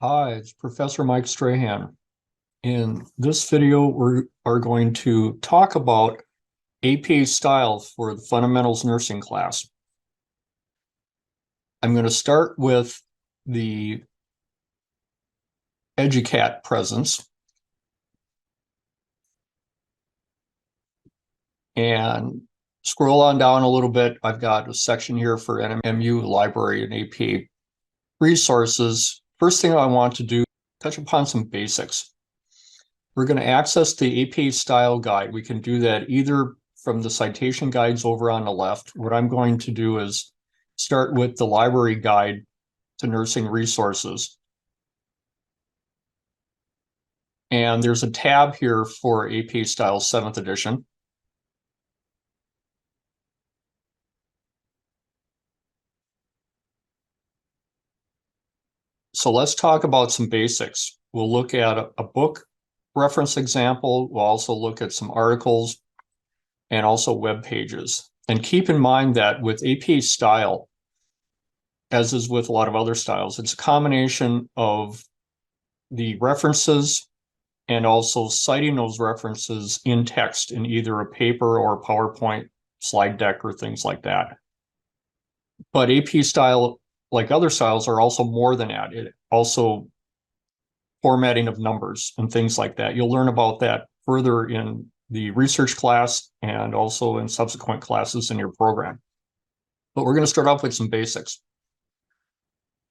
Hi, it's Professor Mike Strahan. In this video, we are going to talk about APA style for the Fundamentals Nursing class. I'm going to start with the EDUCAT presence. And scroll on down a little bit. I've got a section here for NMU library and APA resources. First thing I want to do, touch upon some basics. We're going to access the APA style guide. We can do that either from the citation guides over on the left. What I'm going to do is start with the library guide to nursing resources. And there's a tab here for APA style 7th edition. So let's talk about some basics. We'll look at a book reference example. We'll also look at some articles and also web pages. And keep in mind that with APA style, as is with a lot of other styles, it's a combination of the references and also citing those references in text in either a paper or a PowerPoint slide deck or things like that. But AP style, like other styles, are also more than that. It also formatting of numbers and things like that. You'll learn about that further in the research class and also in subsequent classes in your program. But we're going to start off with some basics.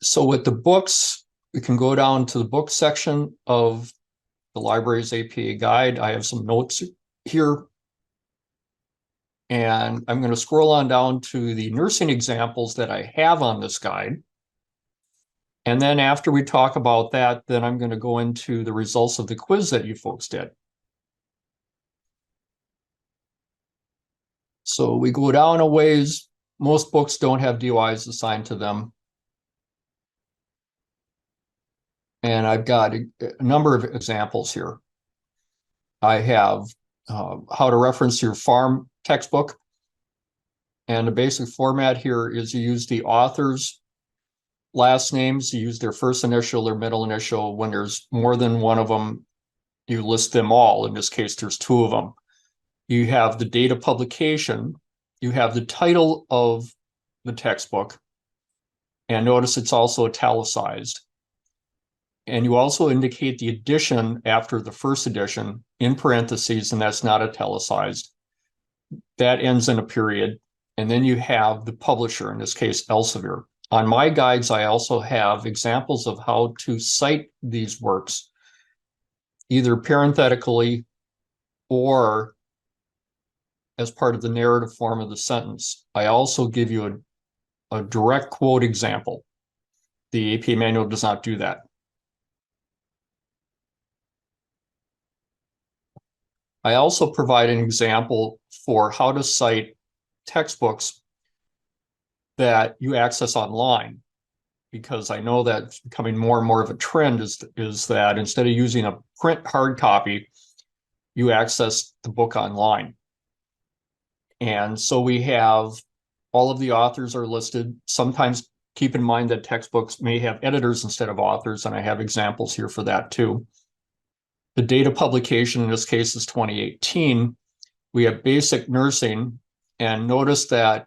So with the books, we can go down to the book section of the library's APA guide. I have some notes here. And I'm going to scroll on down to the nursing examples that I have on this guide. And then after we talk about that, then I'm going to go into the results of the quiz that you folks did. So we go down a ways. Most books don't have DOIs assigned to them. And I've got a number of examples here. I have how to reference your farm textbook. And the basic format here is you use the author's last names, you use their first initial, their middle initial. When there's more than one of them, you list them all. In this case, there's two of them. You have the date of publication. You have the title of the textbook. And notice it's also italicized. And you also indicate the edition after the first edition in parentheses, and that's not italicized. That ends in a period. And then you have the publisher, in this case, Elsevier. On my guides, I also have examples of how to cite these works, either parenthetically or as part of the narrative form of the sentence. I also give you a direct quote example. The APA manual does not do that. I also provide an example for how to cite textbooks that you access online, because I know that it's becoming more and more of a trend is that instead of using a print hard copy, you access the book online. And so we have all of the authors are listed. Sometimes keep in mind that textbooks may have editors instead of authors, and I have examples here for that too. The date of publication in this case is 2018. We have basic nursing, and notice that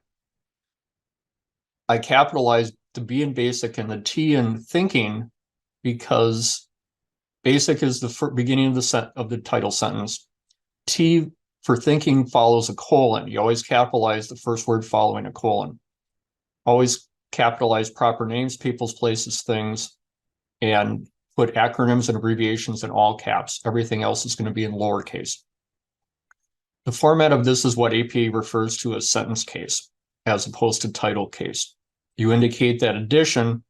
I capitalized the B in basic and the T in thinking because basic is the beginning of the title sentence. T for thinking follows a colon. You always capitalize the first word following a colon. Always capitalize proper names, people's, places, things, and put acronyms and abbreviations in all caps. Everything else is going to be in lowercase. The format of this is what APA refers to as sentence case, as opposed to title case. You indicate that edition,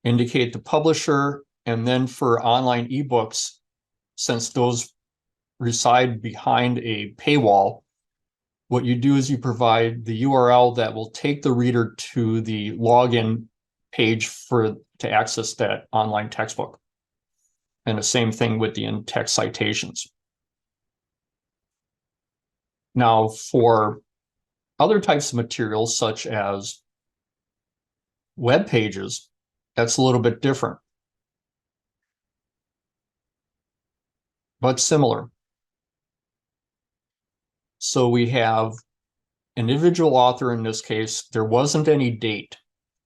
indicate the publisher, and then for online ebooks, since those reside behind a paywall, what you do is you provide the URL that will take the reader to the login page to access that online textbook. And the same thing with the in-text citations. Now, for other types of materials, such as web pages, that's a little bit different. but similar. So we have an individual author in this case. There wasn't any date.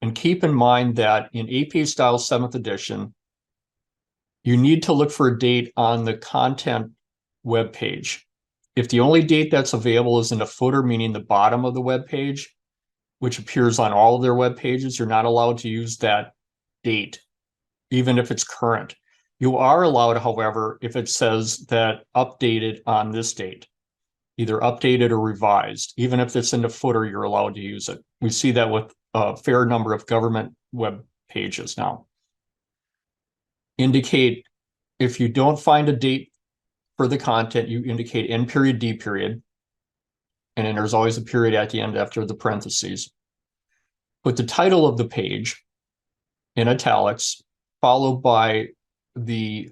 And keep in mind that in APA Style 7th edition, you need to look for a date on the content web page. If the only date that's available is in the footer, meaning the bottom of the web page, which appears on all of their web pages, you're not allowed to use that date, even if it's current. You are allowed, however, if it says that updated on this date, either updated or revised. Even if it's in the footer, you're allowed to use it. We see that with a fair number of government web pages now. Indicate, if you don't find a date for the content, you indicate N period, D period, and then there's always a period at the end after the parentheses. Put the title of the page in italics, followed by the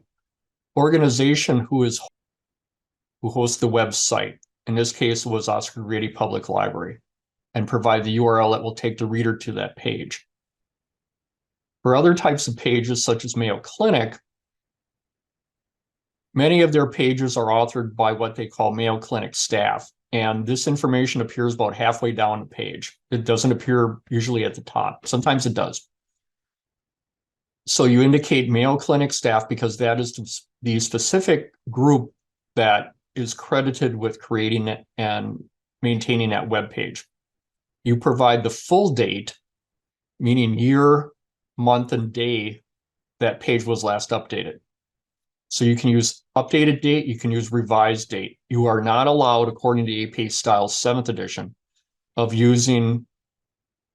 organization who hosts the website. In this case, it was Oscar Grady Public Library, and provide the URL that will take the reader to that page. For other types of pages, such as Mayo Clinic, many of their pages are authored by what they call Mayo Clinic staff, and this information appears about halfway down the page. It doesn't appear usually at the top. Sometimes it does. So you indicate Mayo Clinic staff because that is the specific group that is credited with creating it and maintaining that web page. You provide the full date, meaning year, month, and day that page was last updated. So you can use updated date, you can use revised date. You are not allowed, according to APA Style 7th edition, of using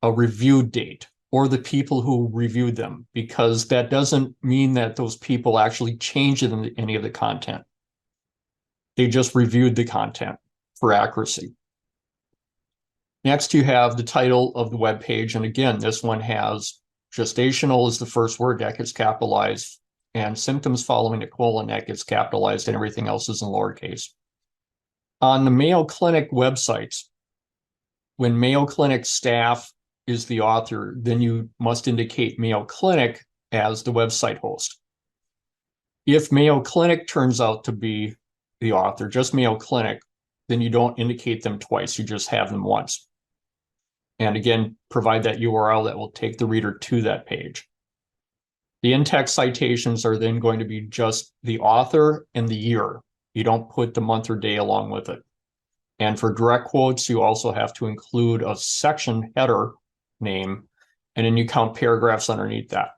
a reviewed date or the people who reviewed them, because that doesn't mean that those people actually changed any of the content. They just reviewed the content for accuracy. Next, you have the title of the web page. And again, this one has gestational is the first word that gets capitalized, and symptoms following a colon that gets capitalized, and everything else is in lowercase. On the Mayo Clinic websites, when Mayo Clinic staff is the author, then you must indicate Mayo Clinic as the website host. If Mayo Clinic turns out to be the author, just Mayo Clinic, then you don't indicate them twice, you just have them once. And again, provide that URL that will take the reader to that page. The in-text citations are then going to be just the author and the year. You don't put the month or day along with it. And for direct quotes, you also have to include a section header name, and then you count paragraphs underneath that.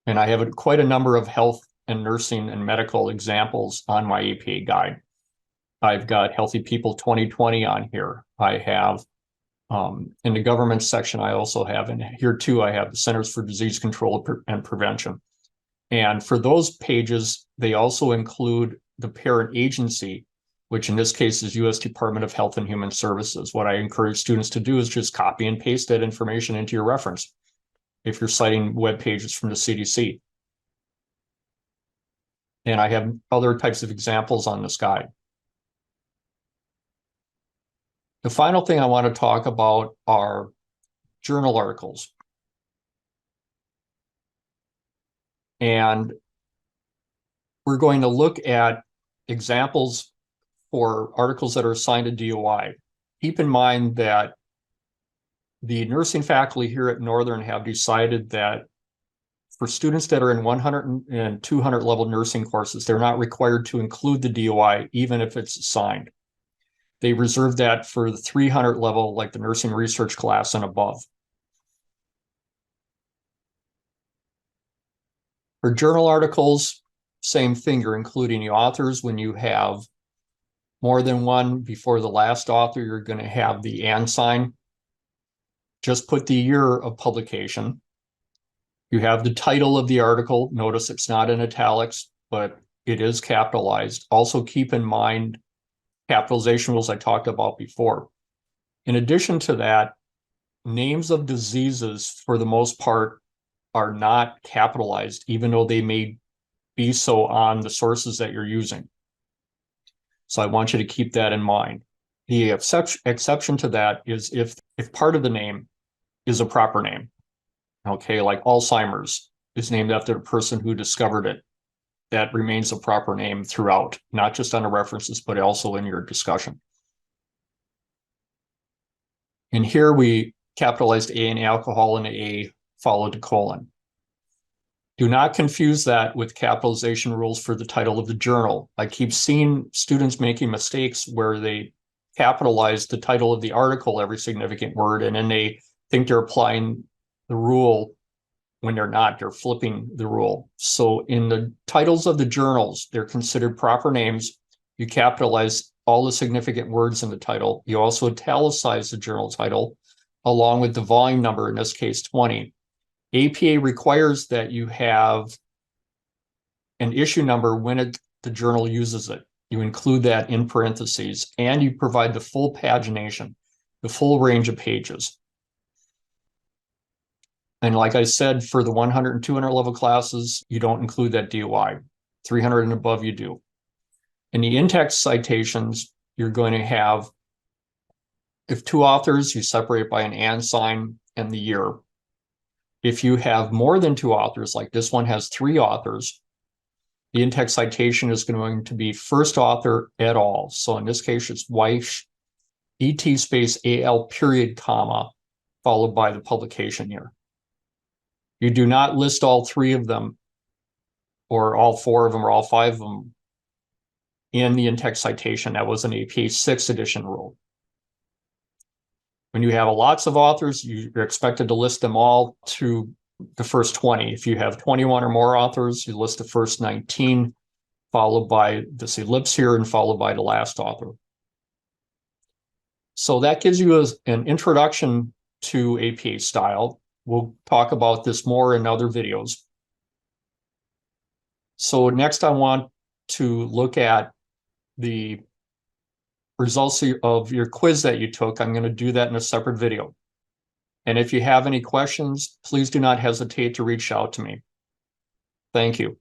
And I have quite a number of health and nursing and medical examples on my APA guide. I've got Healthy People 2020 on here. I have, in the government section, I also have, and here too, I have the Centers for Disease Control and Prevention. And for those pages, they also include the parent agency, which in this case is U.S. Department of Health and Human Services. What I encourage students to do is just copy and paste that information into your reference if you're citing web pages from the CDC. And I have other types of examples on this guide. The final thing I want to talk about are journal articles. And we're going to look at examples for articles that are assigned to DOI. Keep in mind that the nursing faculty here at Northern have decided that for students that are in 100 and 200 level nursing courses, they're not required to include the DOI, even if it's assigned. They reserve that for the 300 level, like the nursing research class and above. For journal articles, same thing, you're including the authors. When you have more than one before the last author, you're going to have the and sign. Just put the year of publication. You have the title of the article. Notice it's not in italics, but it is capitalized. Also keep in mind capitalization rules I talked about before. In addition to that, names of diseases, for the most part, are not capitalized, even though they may be so on the sources that you're using. So I want you to keep that in mind. The exception to that is if part of the name is a proper name, okay, like Alzheimer's, is named after the person who discovered it. That remains a proper name throughout, not just on the references, but also in your discussion. And here we capitalized A in alcohol and A followed to colon. Do not confuse that with capitalization rules for the title of the journal. I keep seeing students making mistakes where they capitalize the title of the article every significant word, and then they think they're applying the rule when they're not. They're flipping the rule. So in the titles of the journals, they're considered proper names. You capitalize all the significant words in the title. You also italicize the journal title along with the volume number, in this case 20. APA requires that you have an issue number when the journal uses it. You include that in parentheses, and you provide the full pagination, the full range of pages. And like I said, for the 100 and 200 level classes, you don't include that DOI. 300 and above, you do. In the in-text citations, you're going to have, if two authors, you separate by an and sign and the year. If you have more than two authors, like this one has 3 authors, the in-text citation is going to be first author et al. So in this case, it's Weish, ET space AL period, comma, followed by the publication year. You do not list all 3 of them, or all 4 of them, or all 5 of them in the in-text citation. That was an APA 6th edition rule. When you have lots of authors, you're expected to list them all to the first 20. If you have 21 or more authors, you list the first 19, followed by this ellipse here, and followed by the last author. So that gives you an introduction to APA style. We'll talk about this more in other videos. So next I want to look at the results of your quiz that you took. I'm going to do that in a separate video. And if you have any questions, please do not hesitate to reach out to me. Thank you.